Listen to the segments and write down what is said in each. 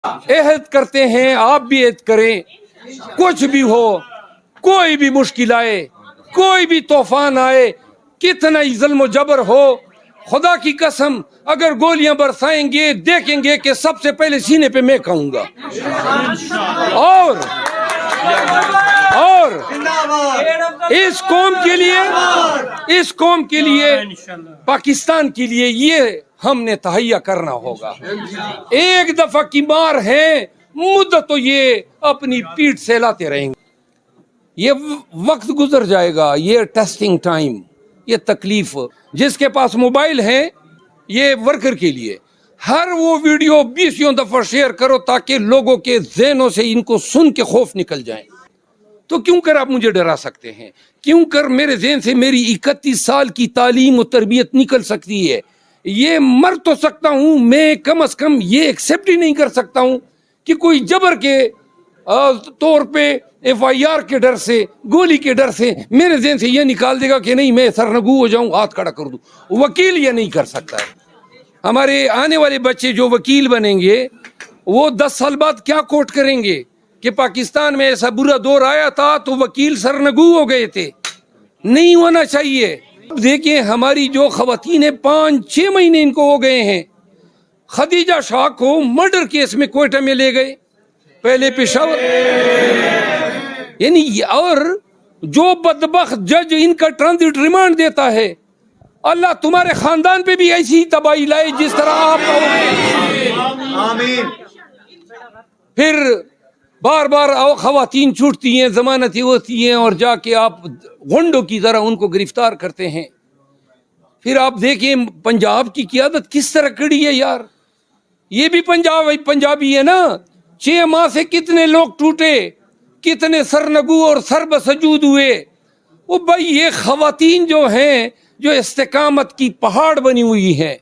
عہد کرتے ہیں, آپ بھی عہد کریں, کچھ بھی ہو, کوئی بھی مشکل آئے, کوئی بھی طوفان آئے, کتنا ہی ظلم و جبر ہو, خدا کی قسم اگر گولیاں برسائیں گے دیکھیں گے کہ سب سے پہلے سینے پہ میں کھاؤں گا. اور اس قوم کے لیے پاکستان کے لیے یہ ہم نے تہیا کرنا ہوگا. ایک دفعہ کی مار ہے, مدت تو یہ اپنی پیٹھ سے لاتے رہیں گے. یہ وقت گزر جائے گا, یہ ٹیسٹنگ ٹائم, یہ تکلیف. جس کے پاس موبائل ہے یہ ورکر کے لیے ہر وہ ویڈیو 20 دفعہ شیئر کرو تاکہ لوگوں کے ذہنوں سے ان کو سن کے خوف نکل جائیں. تو کیوں کر آپ مجھے ڈرا سکتے ہیں؟ کیوں کر میرے ذہن سے میری 31 سال کی تعلیم و تربیت نکل سکتی ہے؟ یہ مر تو سکتا ہوں, میں کم از کم یہ ایکسیپٹ ہی نہیں کر سکتا ہوں کہ کوئی جبر کے طور پہ FIR کے ڈر سے, گولی کے ڈر سے میرے ذہن سے یہ نکال دے گا کہ نہیں میں سرنگو ہو جاؤں, ہاتھ کھڑا کر دوں. وکیل یہ نہیں کر سکتا ہے. ہمارے آنے والے بچے جو وکیل بنیں گے وہ 10 سال بعد کیا کوٹ کریں گے کہ پاکستان میں ایسا برا دور آیا تھا تو وکیل سرنگو ہو گئے تھے. نہیں ہونا چاہیے. دیکھیں ہماری جو خواتین 5-6 مہینے ان کو ہو گئے ہیں. خدیجہ شاہ کو مرڈر کیس میں کوئٹہ میں لے گئے, پہلے پشاور, یعنی اور جو بدبخت جج ان کا ٹرانزٹ ریمانڈ دیتا ہے, اللہ تمہارے خاندان پہ بھی ایسی تباہی لائے جس طرح آپ. آمین. پھر بار بار خواتین چھوٹتی ہیں, ضمانتیں ہوتی ہیں اور جا کے آپ غنڈوں کی طرح ان کو گرفتار کرتے ہیں. پھر آپ دیکھیں پنجاب کی قیادت کس طرح کڑی ہے یار. یہ بھی پنجابی ہے نا. 6 ماہ سے کتنے لوگ ٹوٹے, کتنے سرنگو اور سرب سجود ہوئے. وہ بھائی یہ خواتین جو ہیں جو استقامت کی پہاڑ بنی ہوئی ہیں,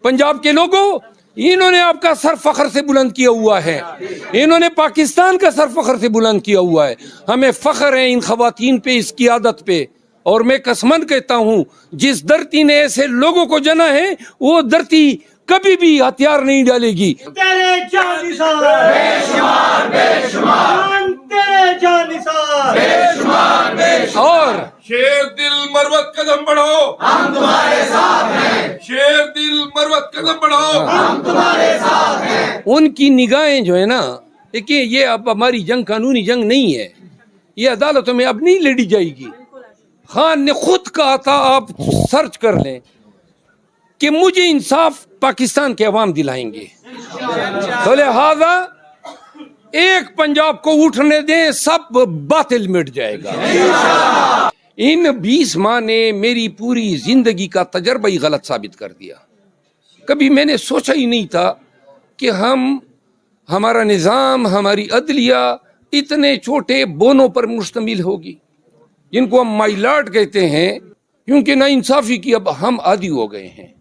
پنجاب کے لوگوں انہوں نے آپ کا سر فخر سے بلند کیا ہوا ہے, انہوں نے پاکستان کا سر فخر سے بلند کیا ہوا ہے. ہمیں فخر ہے ان خواتین پہ, اس قیادت پہ. اور میں قسمن کہتا ہوں جس دھرتی نے ایسے لوگوں کو جنا ہے وہ دھرتی کبھی بھی ہتھیار نہیں ڈالے گی. تیرے جان نثار بے شمار بے شمار, تیرے جان نثار بے شمار بے شمار. اور شیر دل مروت قدم بڑھاؤ, ہم تمہارے ساتھ ہیں. شیر دل مروت قدم بڑھاؤ, ہم تمہارے ساتھ ہیں. ان کی نگاہیں جو ہے نا, دیکھیں یہ اب ہماری جنگ قانونی جنگ نہیں ہے, یہ عدالتوں میں اب نہیں لڑی جائے گی. خان نے خود کہا تھا, آپ سرچ کر لیں, کہ مجھے انصاف پاکستان کے عوام دلائیں گے. تو لہذا ایک پنجاب کو اٹھنے دیں, سب باطل مٹ جائے گا. ان 20 ماہ نے میری پوری زندگی کا تجربہ ہی غلط ثابت کر دیا. کبھی میں نے سوچا ہی نہیں تھا کہ ہمارا نظام, ہماری عدلیہ اتنے چھوٹے بونوں پر مشتمل ہوگی جن کو ہم مائی لارڈ کہتے ہیں, کیونکہ نا انصافی کی اب ہم عادی ہو گئے ہیں.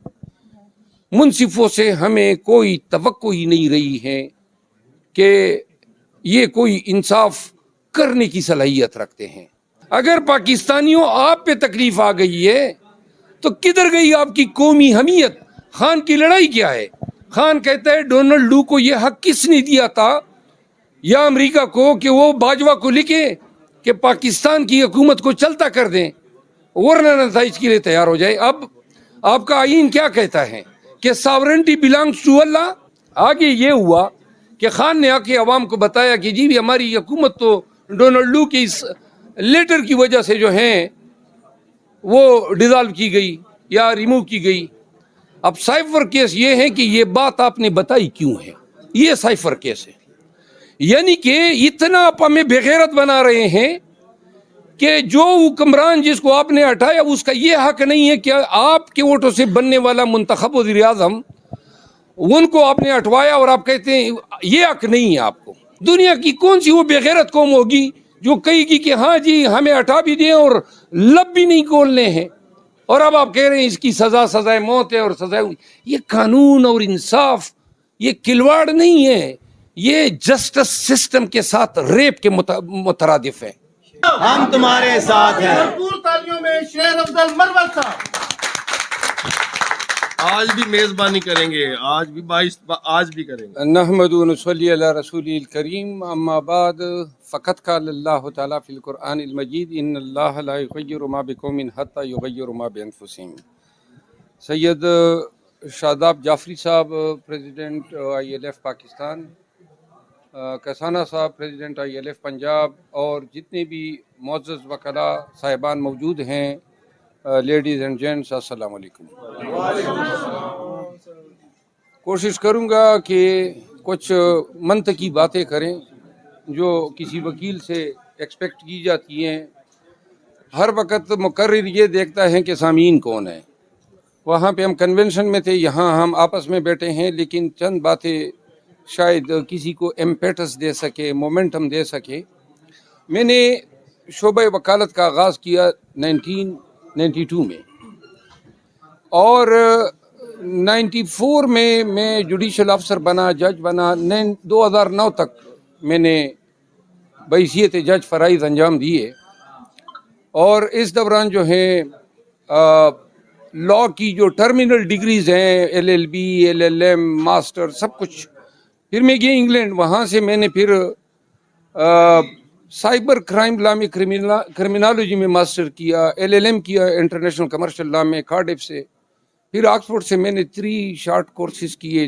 منصفوں سے ہمیں کوئی توقع ہی نہیں رہی ہے کہ یہ کوئی انصاف کرنے کی صلاحیت رکھتے ہیں. اگر پاکستانیوں آپ پہ تکلیف آ گئی ہے تو کدھر گئی آپ کی قومی حمیت؟ خان کی لڑائی کیا ہے؟ خان کہتا ہے ڈونلڈ کو یہ حق کس نے دیا تھا یا امریکہ کو کہ وہ باجوہ کو لکھے کہ پاکستان کی حکومت کو چلتا کر دیں, ورنہ نتائج کے لیے تیار ہو جائے. اب آپ کا آئین کیا کہتا ہے کہ ساورنٹی بلانگس ٹو اللہ. آگے یہ ہوا کہ خان نے آ کے عوام کو بتایا کہ جی بھی ہماری حکومت تو ڈونلڈ کے اس لیٹر کی وجہ سے جو ہیں وہ ڈیزالو کی گئی یا ریموو کی گئی. اب سائفر کیس یہ ہے کہ یہ بات آپ نے بتائی کیوں ہے, یہ سائفر کیس ہے. یعنی کہ اتنا آپ ہمیں بے غیرت بنا رہے ہیں کہ جو حکمران جس کو آپ نے ہٹایا اس کا یہ حق نہیں ہے کہ آپ کے ووٹوں سے بننے والا منتخب وزیر اعظم, ان کو آپ نے ہٹوایا اور آپ کہتے ہیں یہ حق نہیں ہے آپ کو. دنیا کی کون سی وہ بے غیرت قوم ہوگی جو کہے گی کہ ہاں جی ہمیں ہٹا بھی دیں اور لب بھی نہیں کھولنے ہیں, اور اب آپ کہہ رہے ہیں اس کی سزائے موت ہے اور سزائے. یہ قانون اور انصاف یہ کھلواڑ نہیں ہے, یہ جسٹس سسٹم کے ساتھ ریپ کے مترادف ہے. ہم تمہارے ساتھ ہیں. بھرپور تالیوں میں شیر افضل مروت صاحب. آج بھی میزبانی کریں گے، آج بھی کریں گے. نحمد و نصلی علی رسول الکریم، اما بعد فقط قال اللہ تعالیٰ فی القرآن المجید ان اللہ لا یغیر ما بقوم حتی یغیروا ما بانفسہم. سید شاداب جعفری صاحب president I L F Pakistan, Kasana صاحب president I L F Punjab, اور جتنے بھی معزز وکلاء صاحبان موجود ہیں، لیڈیز اینڈ جینٹس، السلام علیکم. کوشش کروں گا کہ کچھ منطقی باتیں کریں جو کسی وکیل سے ایکسپیکٹ کی جاتی ہیں. ہر وقت مقرر یہ دیکھتا ہے کہ سامعین کون ہیں. وہاں پہ ہم کنونشن میں تھے، یہاں ہم آپس میں بیٹھے ہیں، لیکن چند باتیں شاید کسی کو امپیٹس دے سکے، مومنٹم دے سکے. میں نے شعبہ وکالت کا آغاز کیا 1992 میں، اور 94 میں جوڈیشل افسر بنا، جج بنا. 2009 تک میں نے بحیثیت جج فرائض انجام دیے، اور اس دوران جو ہے لاء کی جو ٹرمینل ڈگریز ہیں، LLB LLM ماسٹر سب کچھ. پھر میں گیا انگلینڈ، وہاں سے میں نے پھر سائبر کرائم لا میں کرمینالوجی میں ماسٹر کیا، LLM کیا انٹرنیشنل کمرشل لا میں کارڈف سے. پھر آکسفورڈ سے میں نے 3 شارٹ کورسز کیے،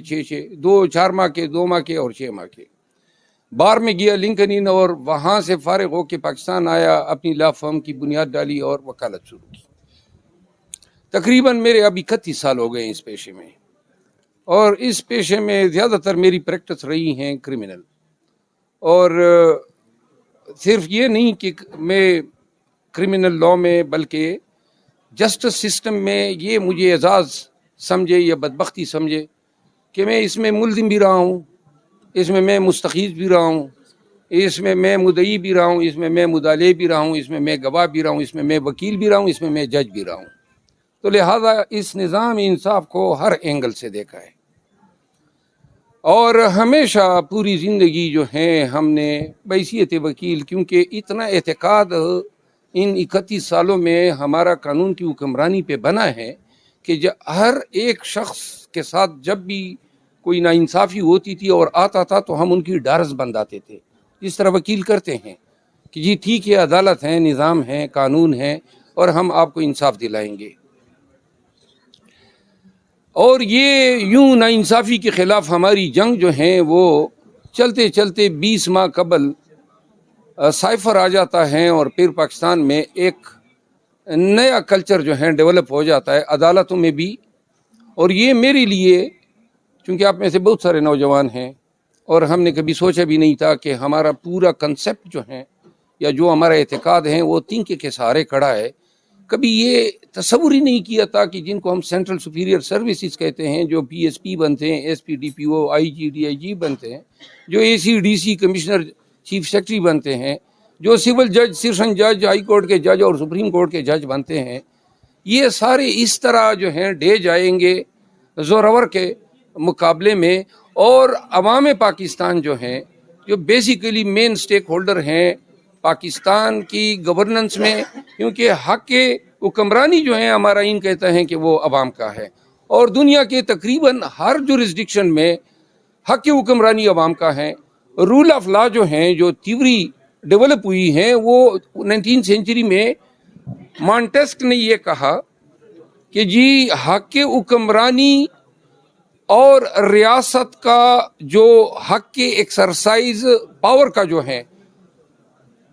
4 ماہ کے، 2 ماہ کے اور 6 ماہ کے. بار میں گیا لنکن ان، اور وہاں سے فارغ ہو کے پاکستان آیا، اپنی لا فرم کی بنیاد ڈالی اور وکالت شروع کی. تقریباً میرے اب 31 سال ہو گئے اس پیشے میں، اور اس پیشے میں زیادہ تر میری پریکٹس رہی ہیں کرمنل. اور صرف یہ نہیں کہ میں کرمنل لاء میں، بلکہ جسٹس سسٹم میں یہ مجھے اعزاز سمجھے یا بدبختی سمجھے کہ میں اس میں ملزم بھی رہا ہوں، اس میں میں مستخیص بھی رہا ہوں، اس میں میں مدعی بھی رہا ہوں، اس میں میں مدعلے بھی رہا ہوں، اس میں میں گواہ بھی رہا ہوں، اس میں میں وکیل بھی رہا ہوں، اس میں میں جج بھی رہا ہوں. تو لہٰذا اس نظام انصاف کو ہر اینگل سے دیکھا ہے، اور ہمیشہ پوری زندگی جو ہے ہم نے بحیثیت وکیل، کیونکہ اتنا اعتقاد ان 31 سالوں میں ہمارا قانون کی حکمرانی پہ بنا ہے کہ ہر ایک شخص کے ساتھ جب بھی کوئی ناانصافی ہوتی تھی اور آتا تھا تو ہم ان کی ڈارس بنداتے تھے، جس طرح وکیل کرتے ہیں کہ جی ٹھیک ہے، عدالت ہے، نظام ہے، قانون ہے، اور ہم آپ کو انصاف دلائیں گے. اور یہ یوں ناانصافی کے خلاف ہماری جنگ جو ہیں وہ چلتے چلتے 20 ماہ قبل سائفر آ جاتا ہے، اور پھر پاکستان میں ایک نیا کلچر جو ہے ڈیولپ ہو جاتا ہے عدالتوں میں بھی. اور یہ میرے لیے، چونکہ آپ میں سے بہت سارے نوجوان ہیں، اور ہم نے کبھی سوچا بھی نہیں تھا کہ ہمارا پورا کنسیپٹ جو ہے یا جو ہمارا اعتقاد ہے وہ تنکے کے سہارے کھڑا ہے. کبھی یہ تصور ہی نہیں کیا تھا کہ جن کو ہم سینٹرل سپیریئر سروسز کہتے ہیں، جو PSP بنتے ہیں، SP DPO IG DIG بنتے ہیں، جو AC DC commissioner chief secretary بنتے ہیں، جو سول جج، سیشن جج، ہائی کورٹ کے جج اور سپریم کورٹ کے جج بنتے ہیں، یہ سارے اس طرح جو ہیں ڈے جائیں گے زورور کے مقابلے میں. اور عوام پاکستان جو ہیں، جو بیسیکلی مین سٹیک ہولڈر ہیں پاکستان کی گورننس میں، کیونکہ حق حکمرانی جو ہے ہمارا ان کہتا ہے کہ وہ عوام کا ہے، اور دنیا کے تقریباً ہر جورسڈکشن میں حق حکمرانی عوام کا ہے. رول آف لا جو ہیں، جو تھیوری ڈیولپ ہوئی ہیں، وہ 19 سینچری میں مانٹیسک نے یہ کہا کہ جی حق حکمرانی اور ریاست کا جو حق کے ایکسرسائز پاور کا جو ہے،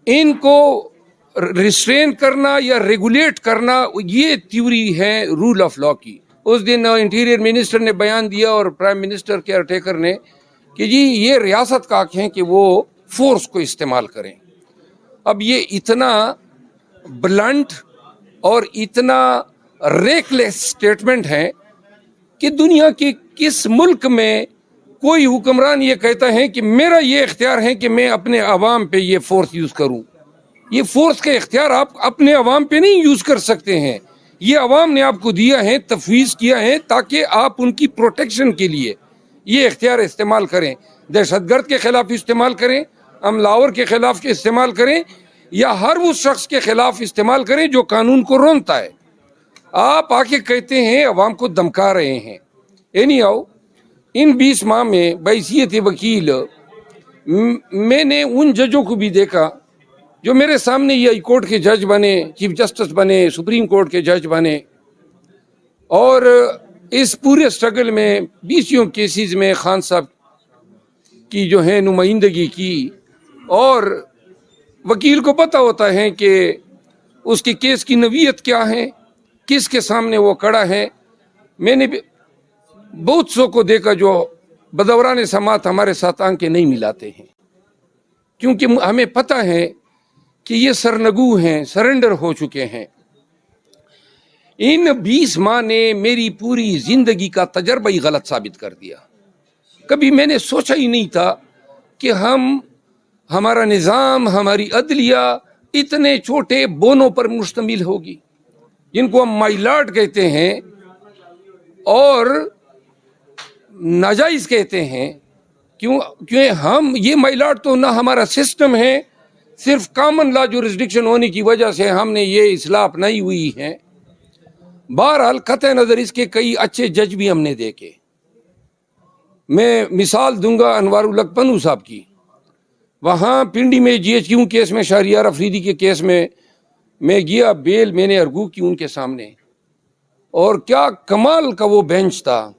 ان کو ریسٹرین کرنا یا ریگولیٹ کرنا، یہ تھیوری ہے رول آف لا کی. اس دن انٹیریئر منسٹر نے بیان دیا اور پرائم منسٹر کیئر ٹیکر نے کہ جی یہ ریاست کا حق ہے کہ وہ فورس کو استعمال کریں. اب یہ اتنا بلنٹ اور اتنا ریکلیس سٹیٹمنٹ ہے کہ دنیا کے کس ملک میں کوئی حکمران یہ کہتا ہے کہ میرا یہ اختیار ہے کہ میں اپنے عوام پہ یہ فورس یوز کروں. یہ فورس کا اختیار آپ اپنے عوام پہ نہیں یوز کر سکتے ہیں، یہ عوام نے آپ کو دیا ہے، تفویض کیا ہے تاکہ آپ ان کی پروٹیکشن کے لیے یہ اختیار استعمال کریں. دہشت گرد کے خلاف استعمال کریں، املاور کے خلاف استعمال کریں، یا ہر اس شخص کے خلاف استعمال کریں جو قانون کو رونتا ہے. آپ آ کے کہتے ہیں عوام کو دمکا رہے ہیں. اینی آؤ ان 20 ماہ میں بحیثیت وکیل میں نے ان ججوں کو بھی دیکھا جو میرے سامنے یہ ہائی کورٹ کے جج بنے, چیف جسٹس بنے, سپریم کورٹ کے جج بنے, اور اس پورے سٹرگل میں 20 کیسز میں خان صاحب کی جو ہے نمائندگی کی, اور وکیل کو پتہ ہوتا ہے کہ اس کے کیس کی نوعیت کیا ہے, کس کے سامنے وہ کھڑا ہے. میں نے بہت سو کو دیکھا جو بدوران سماعت ہمارے ساتھ آنکھیں نہیں ملاتے ہیں, کیونکہ ہمیں پتہ ہے کہ یہ سرنگو ہیں, سرنڈر ہو چکے ہیں. ان 20 ماہ نے میری پوری زندگی کا تجربہ ہی غلط ثابت کر دیا. کبھی میں نے سوچا ہی نہیں تھا کہ ہمارا نظام, ہماری عدلیہ اتنے چھوٹے بونوں پر مشتمل ہوگی جن کو ہم مائی لارڈ کہتے ہیں اور ناجائز کہتے ہیں. کیوں ہم یہ مائی لارڈ تو نہ ہمارا سسٹم ہے, صرف کامن لا جورسڈکشن ہونے کی وجہ سے ہم نے یہ اصلاح اپنائی ہوئی ہے. بہرحال قطع نظر اس کے کئی اچھے جج بھی ہم نے دیکھے. میں مثال دوں گا انوار الحق پنو صاحب کی. وہاں پنڈی میں جی ایچ کیو کیس میں شہریار افریدی کے کیس میں گیا بیل میں نے ارگو کی ان کے سامنے, اور کیا کمال کا وہ بینچ تھا.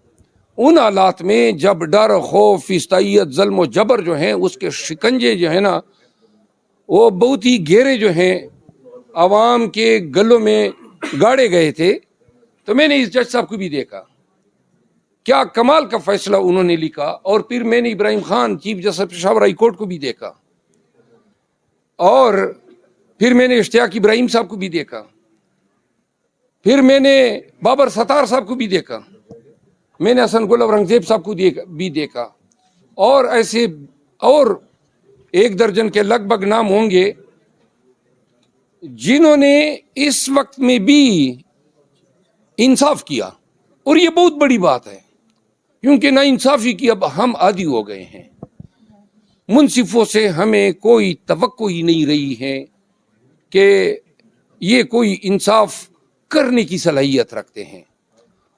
ان حالات میں جب ڈر, خوف, فستائیت, ظلم و جبر جو ہیں اس کے شکنجے جو ہیں نا وہ بہت ہی گہرے جو ہیں عوام کے گلوں میں گاڑے گئے تھے, تو میں نے اس جج صاحب کو بھی دیکھا, کیا کمال کا فیصلہ انہوں نے لکھا. اور پھر میں نے Ibrahim Khan chief justice Peshawar high court کو بھی دیکھا, اور پھر میں نے اشتیاق ابراہیم صاحب کو بھی دیکھا, پھر میں نے بابر ستار صاحب کو بھی دیکھا, میں نے حسن گل اورنگزیب صاحب کو بھی دیکھا, اور ایسے اور 1 درجن کے لگ بھگ نام ہوں گے جنہوں نے اس وقت میں بھی انصاف کیا. اور یہ بہت بڑی بات ہے, کیونکہ نا انصافی کی اب ہم عادی ہو گئے ہیں. منصفوں سے ہمیں کوئی توقع ہی نہیں رہی ہے کہ یہ کوئی انصاف کرنے کی صلاحیت رکھتے ہیں.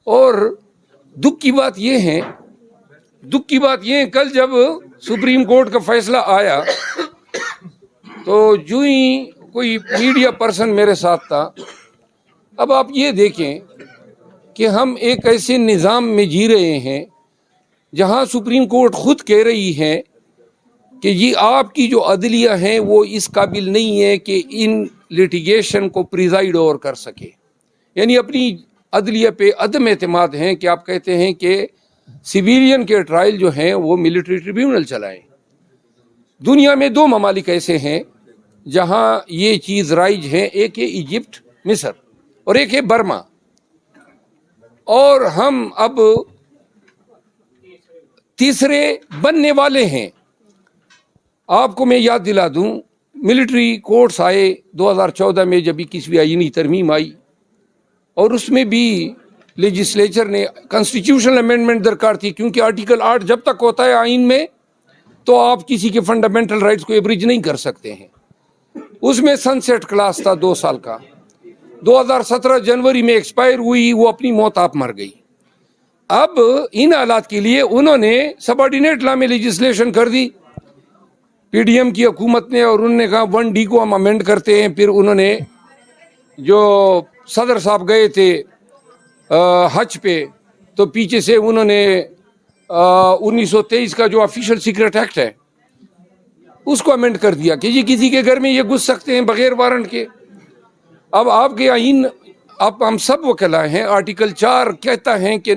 اور دکھ کی بات یہ ہے کل جب سپریم کورٹ کا فیصلہ آیا تو جو ہی کوئی میڈیا پرسن میرے ساتھ تھا. اب آپ یہ دیکھیں کہ ہم ایک ایسے نظام میں جی رہے ہیں جہاں سپریم کورٹ خود کہہ رہی ہے کہ یہ آپ کی جو عدلیہ ہیں وہ اس قابل نہیں ہے کہ ان لیٹیگیشن کو پریزائڈ اوور کر سکے. یعنی اپنی عدلیہ پہ عدم اعتماد ہیں کہ آپ کہتے ہیں کہ سویلین کے ٹرائل جو ہیں وہ ملٹری ٹریبیونل چلائیں. دنیا میں 2 ممالک ایسے ہیں جہاں یہ چیز رائج ہے, ایک ہے ایجپٹ, مصر, اور ایک ہے برما. اور ہم اب تیسرے بننے والے ہیں. آپ کو میں یاد دلا دوں, ملٹری کورٹس آئے 2014 میں جب 21ویں آئینی ترمیم آئی, اور اس میں بھی لیجسلیچر نے کانسٹیٹیوشنل امینڈمنٹ درکار تھی, کیونکہ آرٹیکل 8 جب تک ہوتا ہے آئین میں تو آپ کسی کے فنڈامنٹل رائٹس کو ایبریج نہیں کر سکتے ہیں. اس میں سن سیٹ کلاس تھا 2 سال کا, 2017 جنوری میں ایکسپائر ہوئی, وہ اپنی موت آپ مر گئی. اب ان حالات کے لیے انہوں نے سبارڈینیٹ لا میں لیجسلیشن کر دی پی ڈی ایم کی حکومت نے, اور انہوں نے کہا 1D کو ہم امینڈ کرتے ہیں. پھر انہوں نے جو صدر صاحب گئے تھے حج پہ تو پیچھے سے انہوں نے 1923 کا جو آفیشل سیکرٹ ایکٹ ہے اس کو امینڈ کر دیا کہ یہ کسی کے گھر میں یہ گھس سکتے ہیں بغیر وارنٹ کے. اب آپ کے آئین, اب ہم سب وکلا ہیں, آرٹیکل 4 کہتا ہے کہ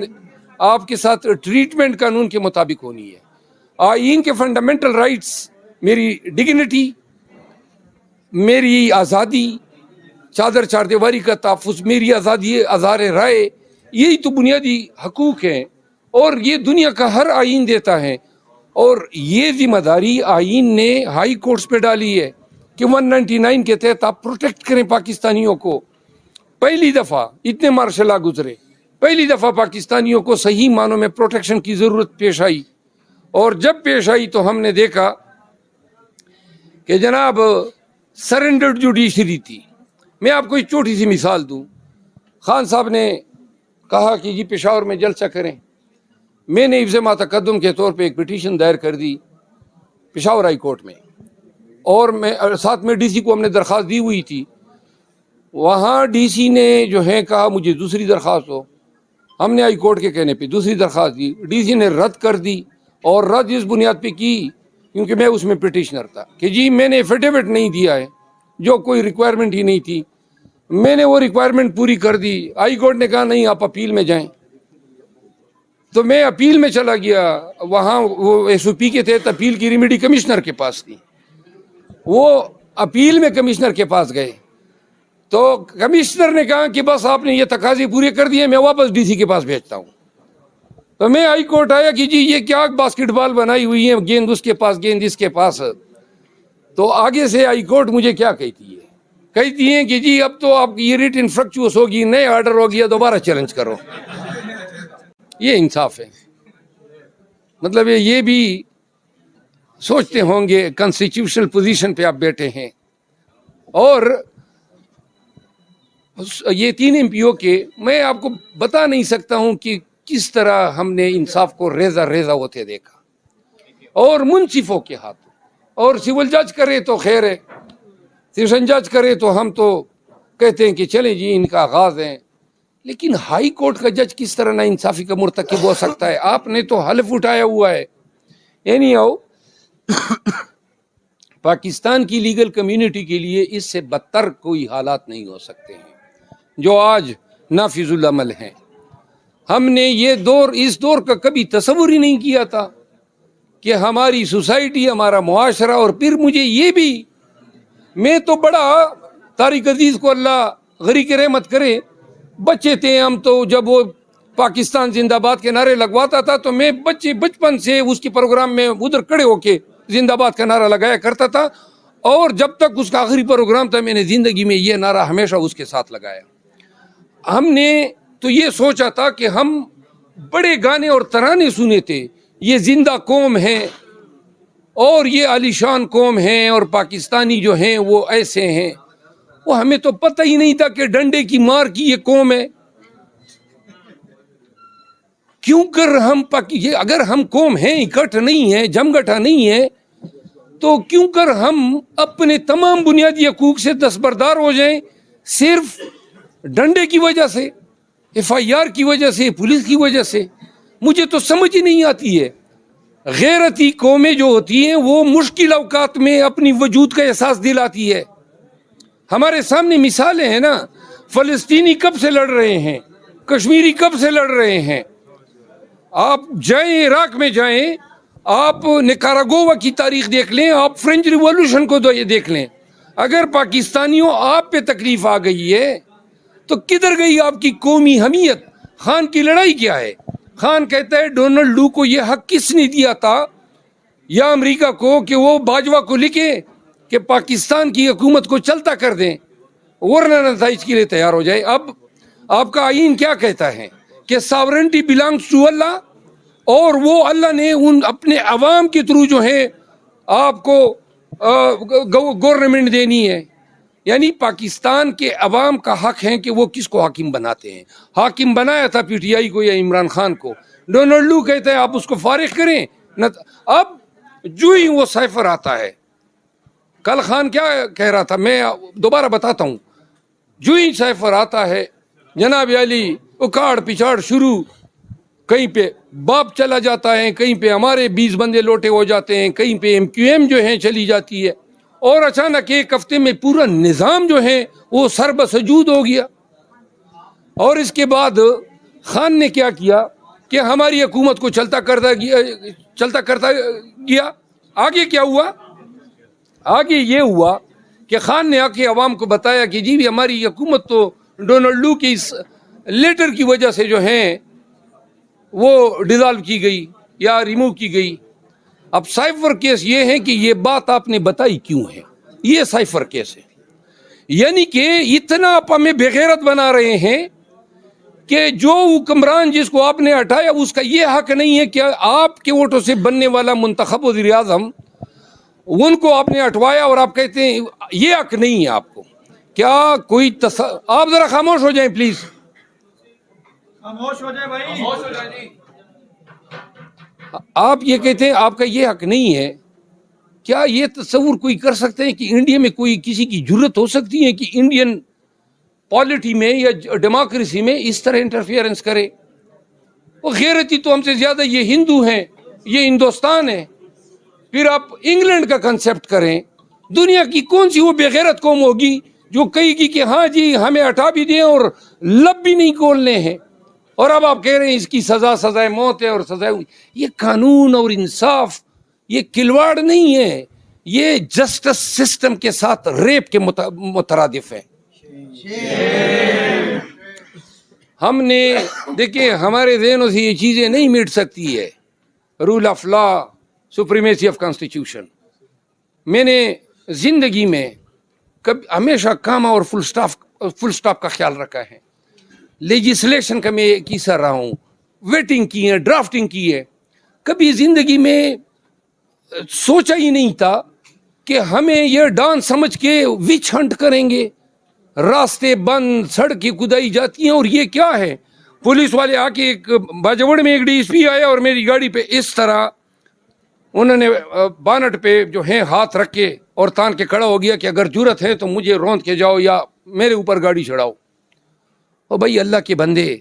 آپ کے ساتھ ٹریٹمنٹ قانون کے مطابق ہونی ہے. آئین کے فنڈامنٹل رائٹس, میری ڈگنیٹی, میری آزادی, چادر چار دیواری کا تحفظ, میری آزادی اظہار رائے, یہی تو بنیادی حقوق ہیں, اور یہ دنیا کا ہر آئین دیتا ہے. اور یہ ذمہ داری آئین نے ہائی کورٹس پہ ڈالی ہے کہ 199 کے تحت آپ پروٹیکٹ کریں پاکستانیوں کو. پہلی دفعہ اتنے مارشل لا گزرے, پہلی دفعہ پاکستانیوں کو صحیح معنوں میں پروٹیکشن کی ضرورت پیش آئی. اور جب پیش آئی تو ہم نے دیکھا کہ جناب سرنڈرڈ جوڈیشری تھی. میں آپ کو ایک چھوٹی سی مثال دوں. خان صاحب نے کہا کہ جی پشاور میں جلسہ کریں. میں نے حفظ ما تقدم کے طور پہ ایک پٹیشن دائر کر دی پشاور ہائی کورٹ میں, اور میں ساتھ میں ڈی سی کو ہم نے درخواست دی ہوئی تھی. وہاں ڈی سی نے جو ہے کہا مجھے دوسری درخواست ہو. ہم نے ہائی کورٹ کے کہنے پہ دوسری درخواست دی, ڈی سی نے رد کر دی, اور رد اس بنیاد پہ کی کیونکہ میں اس میں پٹیشنر تھا کہ جی میں نے ایفیڈیوٹ نہیں دیا ہے, جو کوئی ریکوائرمنٹ ہی نہیں تھی. میں نے وہ ریکوائرمنٹ پوری کر دی. ہائی کورٹ نے کہا نہیں آپ اپیل میں جائیں, تو میں اپیل میں چلا گیا. وہاں وہ ایس او پی کے تحت اپیل کی ریمیڈی کمشنر کے پاس تھی. وہ اپیل میں کمشنر کے پاس گئے تو کمشنر نے کہا کہ بس آپ نے یہ تقاضے پورے کر دیے, میں واپس ڈی سی کے پاس بھیجتا ہوں. تو میں ہائی کورٹ آیا کہ جی یہ کیا باسکٹ بال بنائی ہوئی ہے, گیند اس کے پاس گیند اس کے پاس. تو آگے سے ہائی کورٹ مجھے کیا کہتی ہے کہ جی اب تو آپ کی یہ ریٹ انفرکچوس ہوگی, نئے آرڈر ہو گیا, دوبارہ چیلنج کرو. یہ انصاف ہے. مطلب یہ بھی سوچتے ہوں گے کانسٹیٹیوشنل پوزیشن پہ آپ بیٹھے ہیں. اور یہ 3 MP کے میں آپ کو بتا نہیں سکتا ہوں کہ کس طرح ہم نے انصاف کو ریزہ ریزہ ہوتے دیکھا, اور منصفوں کے ہاتھ. اور سول جج کرے تو خیر ہے, سیشن جج کرے تو ہم تو کہتے ہیں کہ چلیں جی ان کا آغاز ہے. لیکن ہائی کورٹ کا جج کس طرح نا انصافی کا مرتکب ہو سکتا ہے؟ آپ نے تو حلف اٹھایا ہوا ہے. یعنی پاکستان کی لیگل کمیونٹی کے لیے اس سے بدتر کوئی حالات نہیں ہو سکتے ہیں جو آج نافذ العمل ہیں. ہم نے اس دور کا کبھی تصور ہی نہیں کیا تھا کہ ہماری سوسائٹی, ہمارا معاشرہ, اور پھر مجھے یہ بھی, میں تو بڑا طارق عزیز کو اللہ غریق رحمت کرے, بچے تھے ہم تو جب وہ پاکستان زندہ باد کے نعرے لگواتا تھا تو میں بچپن سے اس کے پروگرام میں ادھر کھڑے ہو کے زندہ باد کا نعرہ لگایا کرتا تھا, اور جب تک اس کا آخری پروگرام تھا میں نے زندگی میں یہ نعرہ ہمیشہ اس کے ساتھ لگایا. ہم نے تو یہ سوچا تھا کہ ہم بڑے گانے اور ترانے سنے تھے, یہ زندہ قوم ہے اور یہ عالی شان قوم ہیں, اور پاکستانی جو ہیں وہ ایسے ہیں. وہ ہمیں تو پتہ ہی نہیں تھا کہ ڈنڈے کی مار کی یہ قوم ہے. کیوں کر ہم اگر ہم قوم ہیں, اکٹھ نہیں ہے, جمگٹھا نہیں ہے, تو کیوں کر ہم اپنے تمام بنیادی حقوق سے دستبردار ہو جائیں صرف ڈنڈے کی وجہ سے, FIR کی وجہ سے, پولیس کی وجہ سے؟ مجھے تو سمجھ ہی نہیں آتی ہے. غیرتی قومیں جو ہوتی ہیں وہ مشکل اوقات میں اپنی وجود کا احساس دلاتی ہے. ہمارے سامنے مثالیں ہیں نا, فلسطینی کب سے لڑ رہے ہیں, کشمیری کب سے لڑ رہے ہیں. آپ جائیں عراق میں جائیں, آپ نکاراگوا کی تاریخ دیکھ لیں, آپ فرینچ ریولوشن کو دیکھ لیں. اگر پاکستانیوں آپ پہ تکلیف آ گئی ہے تو کدھر گئی آپ کی قومی حمیت؟ خان کی لڑائی کیا ہے؟ خان کہتا ہے ڈونلڈ لو کو یہ حق کس نے دیا تھا یا امریکہ کو کہ وہ باجوہ کو لکھے کہ پاکستان کی حکومت کو چلتا کر دیں, ورنہ نتائج کے لیے تیار ہو جائے. اب آپ کا آئین کیا کہتا ہے کہ ساورنٹی بلانگس ٹو اللہ, اور وہ اللہ نے ان اپنے عوام کے تھرو جو ہے آپ کو گورنمنٹ دینی ہے. یعنی پاکستان کے عوام کا حق ہے کہ وہ کس کو حاکم بناتے ہیں. حاکم بنایا تھا PTI کو یا عمران خان کو, ڈونلڈ لو کہتا ہے آپ اس کو فارغ کریں. اب جو ہی وہ سائفر آتا ہے, کل خان کیا کہہ رہا تھا میں دوبارہ بتاتا ہوں, جو ہی سائفر آتا ہے جناب علی اکاڑ پچاڑ شروع, کہیں پہ باپ چلا جاتا ہے, کہیں پہ ہمارے 20 بندے لوٹے ہو جاتے ہیں, کہیں پہ MQM جو ہیں چلی جاتی ہے, اور اچانک ایک ہفتے میں پورا نظام جو ہے وہ سر بسجود ہو گیا. اور اس کے بعد خان نے کیا کیا کہ ہماری حکومت کو چلتا کرتا گیا. آگے کیا ہوا؟ آگے یہ ہوا کہ خان نے آ کے عوام کو بتایا کہ جی ہماری حکومت تو ڈونلڈ لو کی اس لیٹر کی وجہ سے جو ہیں وہ ڈیزالو کی گئی یا ریموو کی گئی. اب سائفر کیس یہ ہے کہ یہ بات آپ نے بتائی کیوں ہے, یہ سائفر کیس ہے. یعنی کہ اتنا آپ ہمیں بغیرت بنا رہے ہیں کہ جو حکمران جس کو آپ نے ہٹایا اس کا یہ حق نہیں ہے کہ آپ کے ووٹوں سے بننے والا منتخب وزیر اعظم, ان کو آپ نے ہٹوایا اور آپ کہتے ہیں یہ حق نہیں ہے آپ کو. کیا کوئی آپ ذرا خاموش ہو جائیں پلیز. خاموش ہو جائے بھائی. آپ یہ کہتے ہیں آپ کا یہ حق نہیں ہے. کیا یہ تصور کوئی کر سکتے ہیں کہ انڈیا میں کوئی کسی کی جرت ہو سکتی ہے کہ انڈین پالیٹی میں یا ڈیموکریسی میں اس طرح انٹرفیئرنس کرے؟ وہ غیرتی تو ہم سے زیادہ یہ ہندو ہیں، یہ ہندوستان ہے. پھر آپ انگلینڈ کا کنسیپٹ کریں. دنیا کی کون سی وہ بے غیرت قوم ہوگی جو کہے گی کہ ہاں جی ہمیں ہٹا بھی دیں اور لب بھی نہیں کھولنے ہیں، اور اب آپ کہہ رہے ہیں اس کی سزائے موت ہے اور سزائے. یہ قانون اور انصاف یہ کھلواڑ نہیں ہے، یہ جسٹس سسٹم کے ساتھ ریپ کے مترادف ہے. ہم نے دیکھیں ہمارے ذہنوں سے یہ چیزیں نہیں مٹ سکتی ہے. Rule of law, supremacy of constitution. میں نے زندگی میں کبھی ہمیشہ کاما اور فل سٹاپ کا خیال رکھا ہے. لیجسلیشن کا میں ایک حصہ رہا ہوں، ویٹنگ کی ہے، ڈرافٹنگ کی ہے. کبھی زندگی میں سوچا ہی نہیں تھا کہ ہمیں یہ ڈان سمجھ کے وچ ہنٹ کریں گے. راستے بند، سڑکیں کھدائی جاتی ہیں، اور یہ کیا ہے؟ پولیس والے آ کے ایک باجوڑ میں ایک ڈی ایس پی آیا اور میری گاڑی پہ اس طرح انہوں نے بانٹ پہ جو ہے ہاتھ رکھ کے اور تان کے کھڑا ہو گیا کہ اگر جرت ہے تو مجھے روند کے جاؤ یا میرے اوپر گاڑی چڑھاؤ. اور بھائی اللہ کے بندے،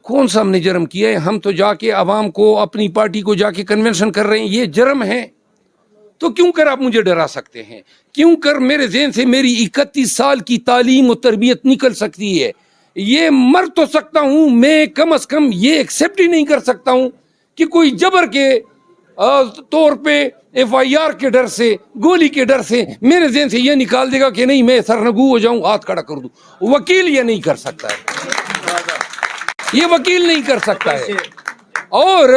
کون سا ہم نے جرم کیا ہے؟ ہم تو جا کے عوام کو، اپنی پارٹی کو جا کے کنونشن کر رہے ہیں. یہ جرم ہے تو کیوں کر آپ مجھے ڈرا سکتے ہیں؟ کیوں کر میرے ذہن سے میری 31 سال کی تعلیم و تربیت نکل سکتی ہے؟ یہ مر تو سکتا ہوں، میں کم از کم یہ ایکسیپٹ ہی نہیں کر سکتا ہوں کہ کوئی جبر کے طور پہ FIR کے ڈر سے، گولی کے ڈر سے میرے ذہن سے یہ نکال دے گا کہ نہیں میں سرنگو ہو جاؤں، ہاتھ کھڑا کر دوں. وکیل یہ نہیں کر سکتا ہے، یہ وکیل نہیں کر سکتا ہے. اور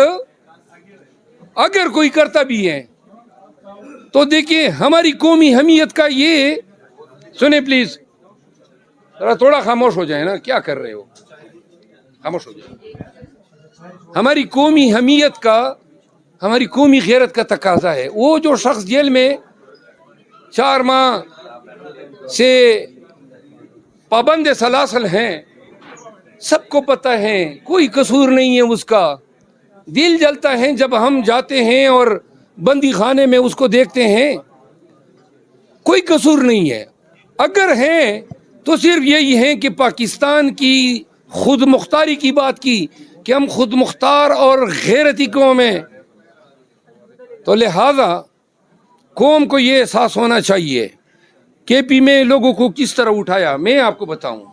اگر کوئی کرتا بھی ہے تو دیکھیں ہماری قومی حمیت کا یہ سنیں پلیز، ذرا تھوڑا خاموش ہو جائیں نا، کیا کر رہے ہو؟ خاموش ہو جائیں. ہماری قومی حمیت کا، ہماری قومی غیرت کا تقاضا ہے. وہ جو شخص جیل میں 4 ماہ سے پابند سلاسل ہیں، سب کو پتہ ہے کوئی قصور نہیں ہے اس کا. دل جلتا ہے جب ہم جاتے ہیں اور بندی خانے میں اس کو دیکھتے ہیں. کوئی قصور نہیں ہے. اگر ہے تو صرف یہی ہے کہ پاکستان کی خود مختاری کی بات کی کہ ہم خود مختار اور غیرتی قوم ہیں. تو لہذا قوم کو یہ احساس ہونا چاہیے. KP میں لوگوں کو کس طرح اٹھایا میں آپ کو بتاؤں.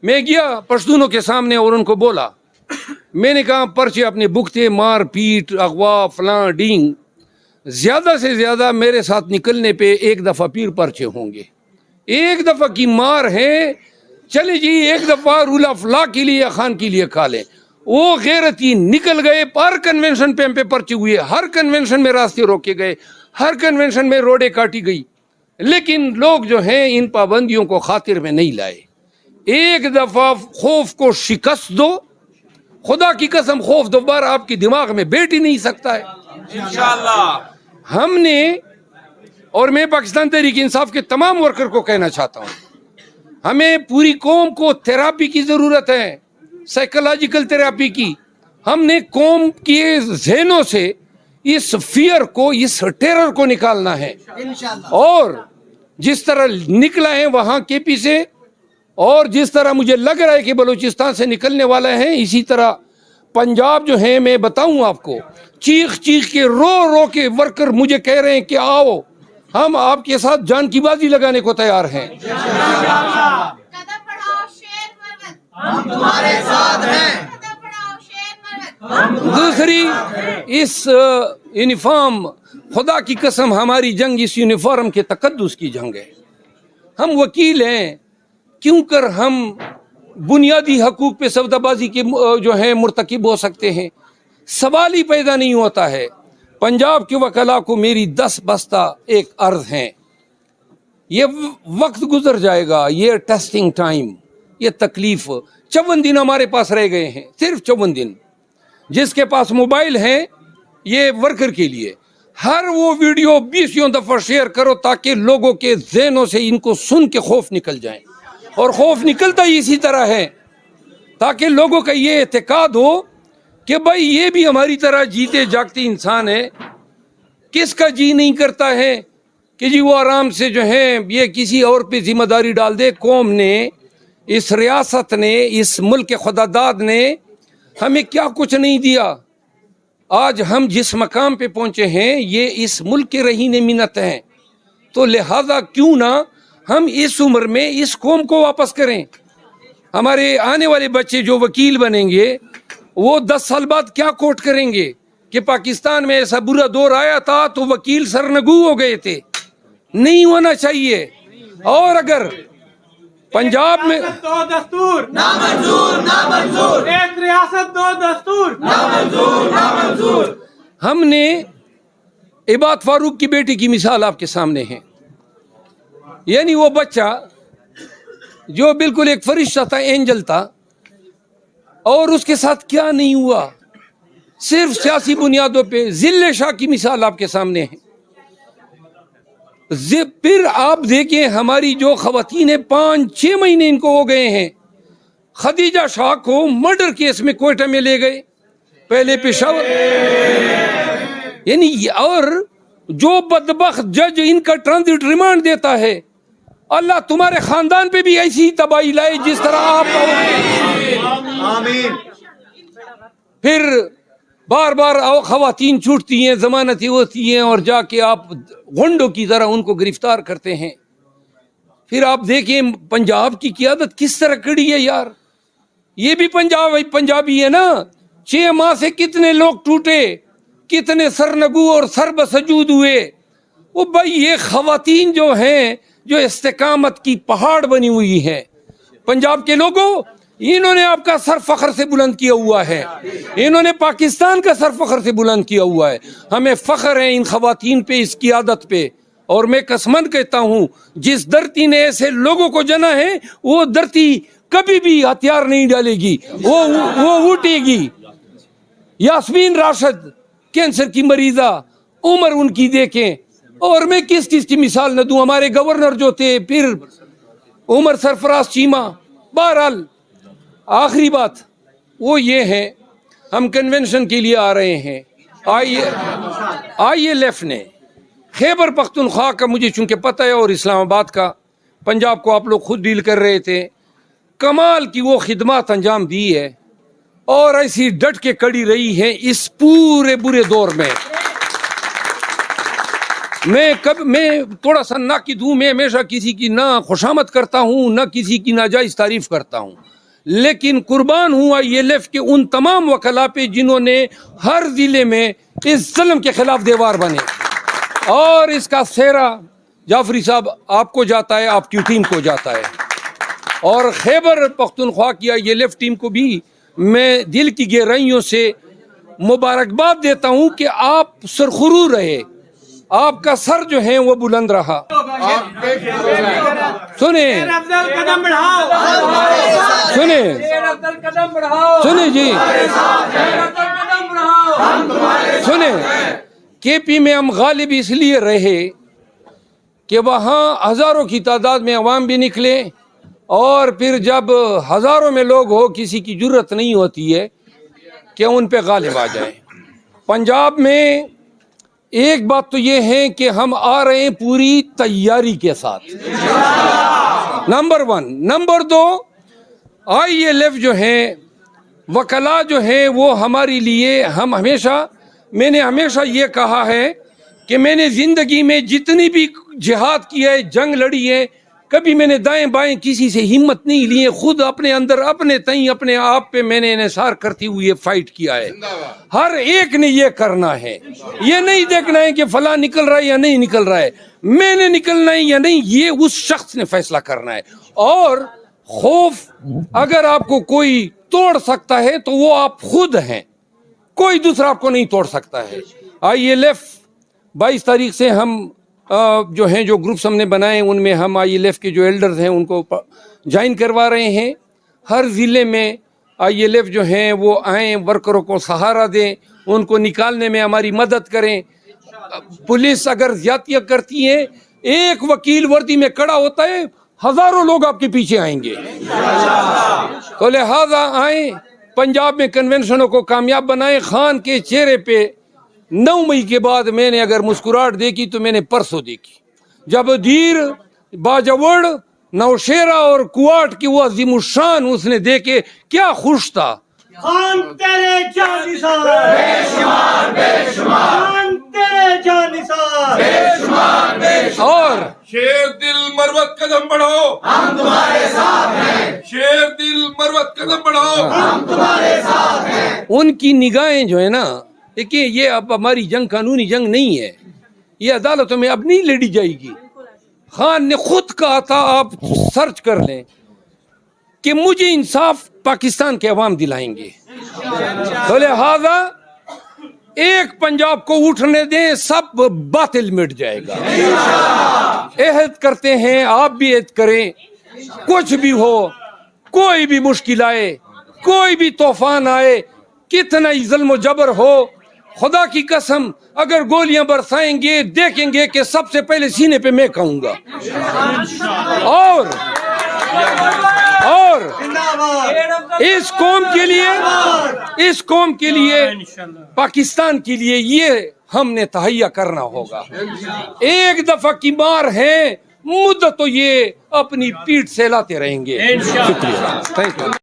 میں گیا پشتونوں کے سامنے اور ان کو بولا، میں نے کہا پرچے اپنے بکتے، مار پیٹ، اغوا، فلاں ڈینگ، زیادہ سے زیادہ میرے ساتھ نکلنے پہ 1 دفعہ پیر پرچے ہوں گے. 1 دفعہ کی مار ہے، چلے جی 1 دفعہ رول آف لا کے لیے خان کے لیے کھا لیں. وہ غیرتی نکل گئے. ہر کنونشن پہ ہم پہ پرچے ہوئے، ہر کنونشن میں راستے روکے گئے، ہر کنونشن میں روڈیں کاٹی گئی. لیکن لوگ جو ہیں ان پابندیوں کو خاطر میں نہیں لائے. 1 دفعہ خوف کو شکست دو، خدا کی قسم خوف دوبارہ آپ کے دماغ میں بیٹھ ہی نہیں سکتا ہے انشاءاللہ. ہم نے، اور میں پاکستان تحریک انصاف کے تمام ورکر کو کہنا چاہتا ہوں، ہمیں پوری قوم کو تھراپی کی ضرورت ہے، سائیکولوجیکل تھراپی کی. ہم نے قوم کے ذہنوں سے اس فیئر کو، اس ٹیرر کو نکالنا ہے. اور جس طرح نکلا ہے وہاں KP سے، اور جس طرح مجھے لگ رہا ہے کہ بلوچستان سے نکلنے والا ہے، اسی طرح پنجاب جو ہے، میں بتاؤں آپ کو، چیخ چیخ کے رو رو کے ورکر مجھے کہہ رہے ہیں کہ آؤ ہم آپ کے ساتھ جان کی بازی لگانے کو تیار ہیں. دوسری، اس یونیفارم، خدا کی قسم ہماری جنگ اس یونیفارم کے تقدس کی جنگ ہے. ہم وکیل ہیں، کیوں کر ہم بنیادی حقوق پہ سودا بازی کے جو ہے مرتکب ہو سکتے ہیں؟ سوال ہی پیدا نہیں ہوتا ہے. پنجاب کے وکلاء کو میری 10 بستہ ایک عرض ہیں، یہ وقت گزر جائے گا، یہ ٹیسٹنگ ٹائم، یہ تکلیف. 54 دن ہمارے پاس رہ گئے ہیں، صرف 54 دن. جس کے پاس موبائل ہیں، یہ ورکر کے لیے ہر وہ ویڈیو 20 دفعہ شیئر کرو تاکہ لوگوں کے ذہنوں سے ان کو سن کے خوف نکل جائیں. اور خوف نکلتا ہی اسی طرح ہے تاکہ لوگوں کا یہ اعتقاد ہو کہ بھائی یہ بھی ہماری طرح جیتے جاگتے انسان ہے. کس کا جی نہیں کرتا ہے کہ جی وہ آرام سے جو ہے یہ کسی اور پہ ذمہ داری ڈال دے. قوم نے، اس ریاست نے، اس ملک کے خداداد نے ہمیں کیا کچھ نہیں دیا. آج ہم جس مقام پہ پہنچے ہیں یہ اس ملک کے رہین منت ہیں. تو لہذا کیوں نہ ہم اس عمر میں اس قوم کو واپس کریں. ہمارے آنے والے بچے جو وکیل بنیں گے وہ 10 سال بعد کیا کوٹ کریں گے کہ پاکستان میں ایسا برا دور آیا تھا تو وکیل سرنگو ہو گئے تھے. نہیں ہونا چاہیے. اور اگر پنجاب میں دو دستور نامنظور، ایک ریاست دو دستور نامنظور. ہم نے عباد فاروق کی بیٹی کی مثال آپ کے سامنے ہے. یعنی وہ بچہ جو بالکل ایک فرشتہ تھا، اینجل تھا، اور اس کے ساتھ کیا نہیں ہوا، صرف سیاسی بنیادوں پہ. ذل شاہ کی مثال آپ کے سامنے ہے. پھر آپ دیکھیں ہماری جو خواتین ہیں 5-6 مہینے ان کو ہو گئے ہیں. خدیجہ شاہ کو مرڈر کیس میں کوئٹہ میں لے گئے، پہلے پشاور. یعنی اور جو بدبخت جج ان کا ٹرانزٹ ریمانڈ دیتا ہے، اللہ تمہارے خاندان پہ بھی ایسی تباہی لائے جس طرح آپ. آمین. پھر بار بار خواتین چھوٹتی ہیں، ضمانتیں ہوتی ہیں، اور جا کے آپ غنڈوں کی طرح ان کو گرفتار کرتے ہیں. پھر آپ دیکھیں پنجاب کی قیادت کس طرح کڑی ہے یار. یہ بھی پنجابی ہے نا. 6 ماہ سے کتنے لوگ ٹوٹے، کتنے سرنگو اور سر بسجود ہوئے. وہ بھائی یہ خواتین جو ہیں جو استقامت کی پہاڑ بنی ہوئی ہیں، پنجاب کے لوگوں، انہوں نے آپ کا سر فخر سے بلند کیا ہوا ہے. انہوں نے پاکستان کا سر فخر سے بلند کیا ہوا ہے. ہمیں فخر ہے ان خواتین پہ، اس قیادت پہ. اور میں قسمند کہتا ہوں جس دھرتی نے ایسے لوگوں کو جنا ہے وہ دھرتی کبھی بھی ہتھیار نہیں ڈالے گی، وہ اٹھے گی. یاسمین راشد کینسر کی مریضہ، عمر ان کی دیکھیں. اور میں کس کی مثال نہ دوں. ہمارے گورنر جو تھے، پھر عمر سرفراز چیمہ. بہرحال آخری بات وہ یہ ہے، ہم کنونشن کے لیے آ رہے ہیں. آئیے لیف نے خیبر پختونخوا کا، مجھے چونکہ پتہ ہے، اور اسلام آباد کا، پنجاب کو آپ لوگ خود ڈیل کر رہے تھے، کمال کی وہ خدمات انجام دی ہے اور ایسی ڈٹ کے کڑی رہی ہے اس پورے برے دور میں. میں تھوڑا سا ناقد ہوں. میں ہمیشہ کسی کی نہ خوشامد کرتا ہوں نہ کسی کی ناجائز تعریف کرتا ہوں، لیکن قربان ہوں ILF کے ان تمام وکلاء پہ جنہوں نے ہر ضلع میں اس ظلم کے خلاف دیوار بنے. اور اس کا سہرا جعفری صاحب آپ کو جاتا ہے، آپ کی ٹیم کو جاتا ہے. اور خیبر پختونخوا کی ILF ٹیم کو بھی میں دل کی گہرائیوں سے مبارکباد دیتا ہوں کہ آپ سرخرو رہے، آپ کا سر جو ہے وہ بلند رہا. سنیں جی، سنیں KP میں ہم غالب اس لیے رہے کہ وہاں ہزاروں کی تعداد میں عوام بھی نکلے، اور پھر جب ہزاروں میں لوگ ہو کسی کی جرت نہیں ہوتی ہے کہ ان پہ غالب آ جائیں. پنجاب میں ایک بات تو یہ ہے کہ ہم آ رہے ہیں پوری تیاری کے ساتھ، نمبر 1. نمبر 2، ILF جو ہیں، وکلاء جو ہیں، وہ ہمارے لیے، میں نے ہمیشہ یہ کہا ہے کہ میں نے زندگی میں جتنی بھی جہاد کی ہے، جنگ لڑی ہے، کبھی میں نے دائیں بائیں کسی سے ہمت نہیں لی ہے. خود اپنے اندر، اپنے تئیں، اپنے آپ پہ میں نے انحصار کرتی ہوئی فائٹ کیا ہے. ہر ایک نے یہ کرنا ہے، یہ نہیں دیکھنا ہے کہ فلاں نکل رہا ہے یا نہیں نکل رہا ہے، میں نے نکلنا ہے یا نہیں، یہ اس شخص نے فیصلہ کرنا ہے. اور خوف اگر آپ کو کوئی توڑ سکتا ہے تو وہ آپ خود ہیں، کوئی دوسرا آپ کو نہیں توڑ سکتا ہے. ILF 22 تاریخ سے ہم جو ہیں، جو گروپس ہم نے بنائے ان میں ہم ILF کے جو ایلڈرز ہیں ان کو جوائن کروا رہے ہیں. ہر ضلع میں ILF جو ہیں وہ آئیں، ورکروں کو سہارا دیں، ان کو نکالنے میں ہماری مدد کریں. پولیس اگر زیادتیاں کرتی ہیں، ایک وکیل وردی میں کھڑا ہوتا ہے، ہزاروں لوگ آپ کے پیچھے آئیں گے. تو لہذا آئیں, پنجاب میں کنونشنوں کو کامیاب بنائیں. خان کے چہرے پہ 9 مئی کے بعد میں نے اگر مسکراہٹ دیکھی تو میں نے پرسوں دیکھی, جب دیر باجوڑ نوشیرہ اور کوٹ کی وہ عظیم الشان اس نے دیکھے, کیا خوش تھا. خان تیرے جانثار بے شمار بے شمار, خان تیرے جانثار بے شمار بے شمار. اور شیر دل مروت قدم بڑھاؤ, ہم تمہارے ساتھ ہیں, شیر دل مروت قدم بڑھاؤ. ہم تمہارے ساتھ ہیں. ان کی نگاہیں جو ہے نا, دیکھیں یہ اب ہماری جنگ قانونی جنگ نہیں ہے, یہ عدالتوں میں اب نہیں لڑی جائے گی. خان نے خود کہا تھا, آپ سرچ کر لیں, کہ مجھے انصاف پاکستان کے عوام دلائیں گے. تو لہذا ایک پنجاب کو اٹھنے دیں, سب باطل مٹ جائے گا. عہد کرتے ہیں, آپ بھی عہد کریں, کچھ بھی ہو, کوئی بھی مشکل آئے, کوئی بھی طوفان آئے, کتنا ہی ظلم و جبر ہو, خدا کی قسم اگر گولیاں برسائیں گے دیکھیں گے کہ سب سے پہلے سینے پہ میں کہوں گا. اور اس قوم کے لیے پاکستان کے لیے یہ ہم نے تہیا کرنا ہوگا. ایک دفعہ کی مار ہے, مدت تو یہ اپنی پیٹھ سے لاتے رہیں گے. شکریہ, تھینک یو.